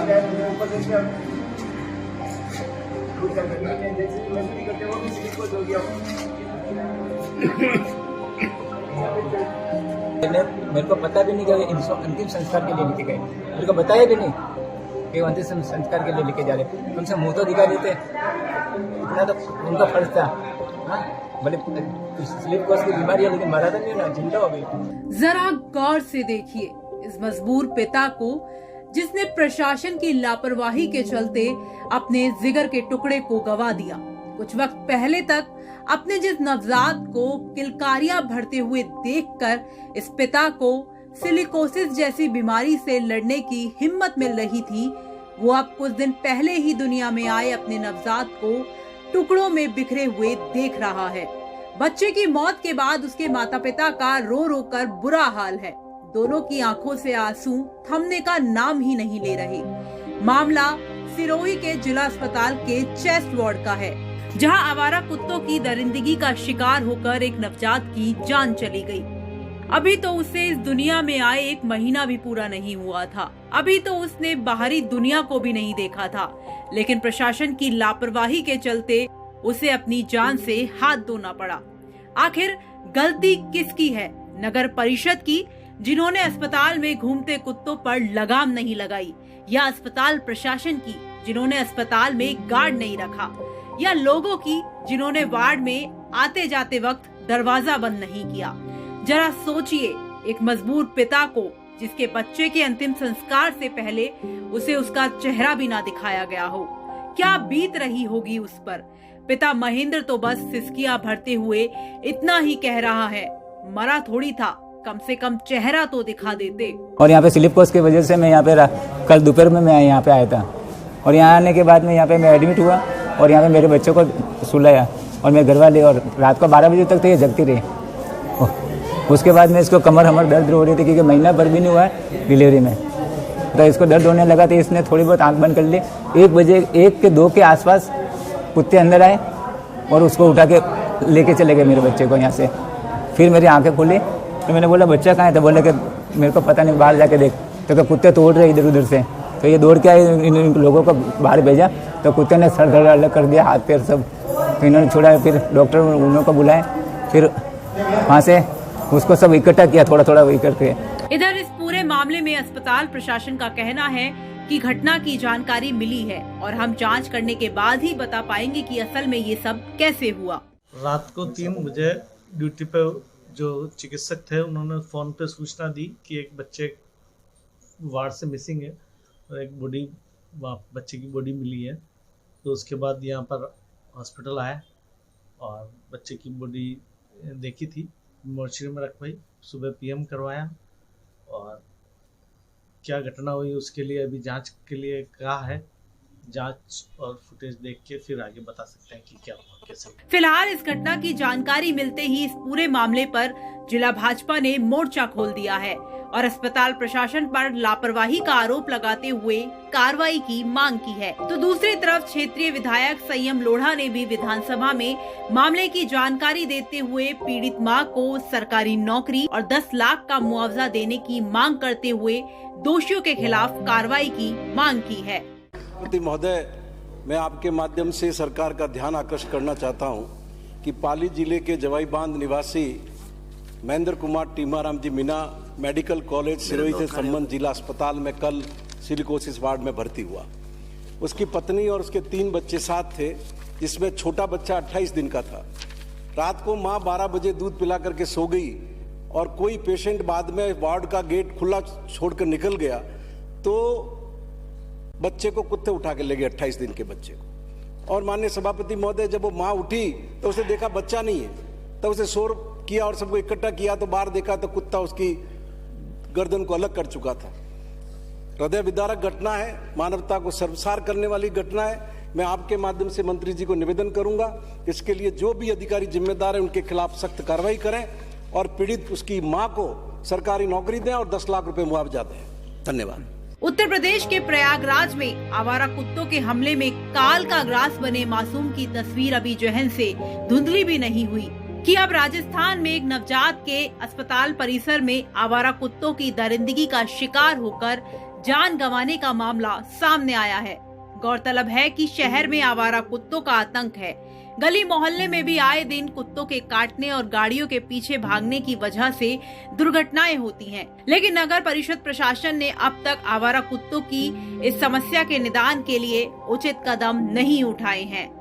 जाए तो मेरे ऊपर से कुछ जैसे मजदूरी करते वो भी सिलिप हो गया। मेरे को पता भी नहीं कि अंतिम संस्कार के लिए लेके गए, मेरे को बताया भी नहीं कि अंतिम संस्कार के लिए लेके जा रहे। कम से मुंह तो दिखा देते, इतना तो उनका फर्ज था। भले स्लिप कोस की बीमारी है लेकिन मरा तो नहीं ना, जिंदा हो गई। जरा गौर से देखिए इस मजबूर पिता को जिसने प्रशासन की लापरवाही के चलते अपने जिगर के टुकड़े को गवा दिया। कुछ वक्त पहले तक अपने जिस नवजात को किलकारियां भरते हुए देखकर इस पिता को सिलिकोसिस जैसी बीमारी से लड़ने की हिम्मत मिल रही थी, वो अब कुछ दिन पहले ही दुनिया में आए अपने नवजात को टुकड़ों में बिखरे हुए देख रहा है। बच्चे की मौत के बाद उसके माता पिता का रो रो कर बुरा हाल है। दोनों की आंखों से आंसू थमने का नाम ही नहीं ले रहे। मामला सिरोही के जिला अस्पताल के चेस्ट वार्ड का है, जहां आवारा कुत्तों की दरिंदगी का शिकार होकर एक नवजात की जान चली गई। अभी तो उसे इस दुनिया में आए 1 महीना भी पूरा नहीं हुआ था। अभी तो उसने बाहरी दुनिया को भी नहीं देखा था, लेकिन प्रशासन की लापरवाही के चलते उसे अपनी जान से हाथ धोना पड़ा। आखिर गलती किसकी है? नगर परिषद की, जिन्होंने अस्पताल में घूमते कुत्तों पर लगाम नहीं लगाई, या अस्पताल प्रशासन की, जिन्होंने अस्पताल में गार्ड नहीं रखा, या लोगों की, जिन्होंने वार्ड में आते जाते वक्त दरवाजा बंद नहीं किया? जरा सोचिए, एक मजबूर पिता को जिसके बच्चे के अंतिम संस्कार से पहले उसे उसका चेहरा भी ना दिखाया गया हो, क्या बीत रही होगी उस पर। पिता महेंद्र तो बस सिसकियां भरते हुए इतना ही कह रहा है, मरा थोड़ी था, कम से कम चेहरा तो दिखा देते। और यहाँ पे स्लिप कोस की वजह से मैं यहाँ पे कल दोपहर में मैं यहाँ पे आया था, और यहाँ आने के बाद में यहाँ पे मैं एडमिट हुआ और यहाँ पे मेरे बच्चों को सुलाया और मेरे घर वाले, और रात को 12 बजे तक तो ये जगती रही। उसके बाद में इसको कमर हमर दर्द हो रही थी क्योंकि महीना भर भी नहीं हुआ है डिलीवरी में, तो इसको दर्द होने लगा। तो इसने थोड़ी बहुत आंख बंद कर ली। 1 बजे 1 के 2 के आसपास कुत्ते अंदर आए और उसको उठा के लेके चले गए मेरे बच्चे को यहाँ से। फिर मेरी आंखें खुली तो मैंने बोला बच्चा कहाँ है? तो बोले कि मेरे को पता नहीं, बाहर जाके देख। तो कुत्ते तोड़ रहे इधर उधर से, तो ये दौड़ के आए, इन लोगों को बाहर भेजा तो कुत्ते ने सर धड़ अलग कर दिया, हाथ पैर सब। तो इन्होंने छोड़ा, फिर डॉक्टर उन्होंने को बुलाए, फिर वहाँ से उसको सब इकट्ठा किया थोड़ा थोड़ा करके। इधर इस पूरे मामले में अस्पताल प्रशासन का कहना है कि घटना की जानकारी मिली है और हम जांच करने के बाद ही बता पाएंगे कि असल में ये सब कैसे हुआ। रात को 3 बजे ड्यूटी पे जो चिकित्सक थे उन्होंने फ़ोन पे सूचना दी कि एक बच्चे वार्ड से मिसिंग है और एक बॉडी, बच्चे की बॉडी मिली है। तो उसके बाद यहाँ पर हॉस्पिटल आया और बच्चे की बॉडी देखी थी, मोर्चरी में रखवाई, सुबह पीएम करवाया, और क्या घटना हुई उसके लिए अभी जांच के लिए कहा है। जांच और फुटेज देख के फिर आगे बता सकते हैं कि क्या हुआ कैसे। फिलहाल इस घटना की जानकारी मिलते ही इस पूरे मामले पर जिला भाजपा ने मोर्चा खोल दिया है और अस्पताल प्रशासन पर लापरवाही का आरोप लगाते हुए कार्रवाई की मांग की है। तो दूसरी तरफ क्षेत्रीय विधायक संयम लोढ़ा ने भी विधानसभा में मामले की जानकारी देते हुए पीड़ित मां को सरकारी नौकरी और 10 लाख का मुआवजा देने की मांग करते हुए दोषियों के खिलाफ कार्रवाई की मांग की है। महोदय, मैं आपके माध्यम से सरकार का ध्यान आकर्षित करना चाहता हूं कि पाली जिले के जवाई बांध निवासी महेंद्र कुमार टीमाराम जी मीना मेडिकल कॉलेज सिरोही से संबंध जिला अस्पताल में कल सिलिकोसिस वार्ड में भर्ती हुआ। उसकी पत्नी और उसके 3 बच्चे साथ थे, जिसमें छोटा बच्चा 28 दिन का था। रात को मां 12 बजे दूध पिला करके सो गई और कोई पेशेंट बाद में वार्ड का गेट खुला छोड़कर निकल गया, तो बच्चे को कुत्ते उठा के ले गए, 28 दिन के बच्चे को। और माननीय सभापति महोदय, जब वो माँ उठी तो उसे देखा बच्चा नहीं है, तो उसे शोर किया और सबको इकट्ठा किया, तो बाहर देखा तो कुत्ता उसकी गर्दन को अलग कर चुका था। हृदय विदारक घटना है, मानवता को शर्मसार करने वाली घटना है। मैं आपके माध्यम से मंत्री जी को निवेदन करूंगा कि इसके लिए जो भी अधिकारी जिम्मेदार है उनके खिलाफ सख्त कार्रवाई करें और पीड़ित उसकी माँ को सरकारी नौकरी दें और 10 लाख रुपए मुआवजा दें। धन्यवाद। उत्तर प्रदेश के प्रयागराज में आवारा कुत्तों के हमले में काल का ग्रास बने मासूम की तस्वीर अभी जहन से धुंधली भी नहीं हुई। कि अब राजस्थान में एक नवजात के अस्पताल परिसर में आवारा कुत्तों की दरिंदगी का शिकार होकर जान गंवाने का मामला सामने आया है। गौरतलब है कि शहर में आवारा कुत्तों का आतंक है। गली मोहल्ले में भी आए दिन कुत्तों के काटने और गाड़ियों के पीछे भागने की वजह से दुर्घटनाएं होती हैं। लेकिन नगर परिषद प्रशासन ने अब तक आवारा कुत्तों की इस समस्या के निदान के लिए उचित कदम नहीं उठाए हैं।